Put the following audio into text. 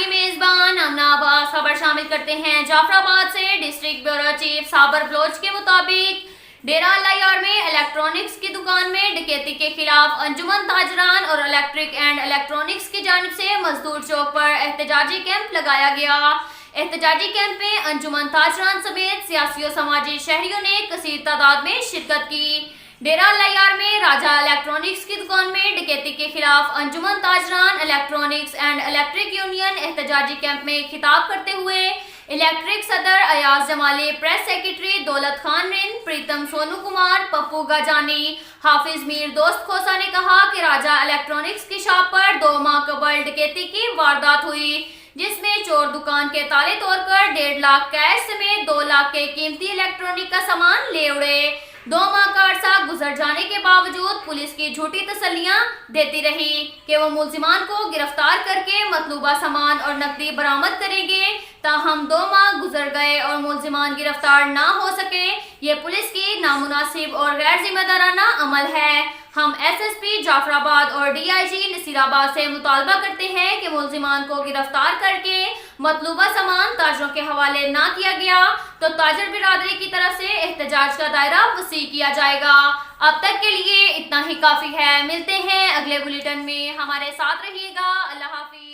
की मेजबान अमना अब्बास। खबर शामिल करते हैं जाफराबाद से। डिस्ट्रिक्ट ब्यूरो चीफ साबर बलोच के मुताबिक डेरा अल्लायार में इलेक्ट्रॉनिक्स की दुकान में डकैती के खिलाफ अंजुमन ताजरान और इलेक्ट्रिक एंड इलेक्ट्रॉनिक्स की जानिब से मजदूर चौक पर एहतजाजी कैंप लगाया गया। एहतजाजी कैंप में अंजुमन ताजरान समेत सियासी और समाजी शहरियों ने कसीर तादाद में शिरकत की। डेरा अल्लायार में राजा इलेक्ट्रॉनिक्स की दुकान में डकैती के खिलाफ Anjuman Tajiran electronics and electric union एहतजाजी कैंप में खिताब करते हुए इलेक्ट्रिक सदर अयाज जमाली, प्रेस सेक्रेटरी दौलत खान रिंद, प्रीतम सोनू कुमार, पप्पू गाजानी, हाफिज मीर दोस्त खोसा ने कहा कि राजा इलेक्ट्रॉनिक्स की शॉप पर 2 माह कबल डकैती की वारदात हुई, जिसमें चोर दुकान के ताले तोड़कर 1.5 लाख कैश समेत 2 लाख के कीमती इलेक्ट्रॉनिक का सामान ले उड़े। 2 माह का अरसा गुजर जाने के बावजूद पुलिस की झूठी तसल्लियां देती रही कि वो मुलजिमान को गिरफ्तार करके मतलूबा सामान और नकदी बरामद करेंगे। ताहम 2 माह गुजर गए और मुलजिमान गिरफ्तार ना हो सके। ये पुलिस की नामुनासिब और गैर जिम्मेदाराना अमल है। हम एसएसपी जाफराबाद और डीआईजी नसीराबाद से मुतालबा करते हैं कि मुलजिमान को गिरफ्तार करके मतलूबा सामान ताजरों के हवाले ना किया गया तो ताजर बिरादरी की तरफ से एहतजाज का दायरा वसी किया जाएगा। अब तक के लिए इतना ही काफी है। मिलते हैं अगले बुलेटिन में, हमारे साथ रहिएगा। अल्लाह हाफिज।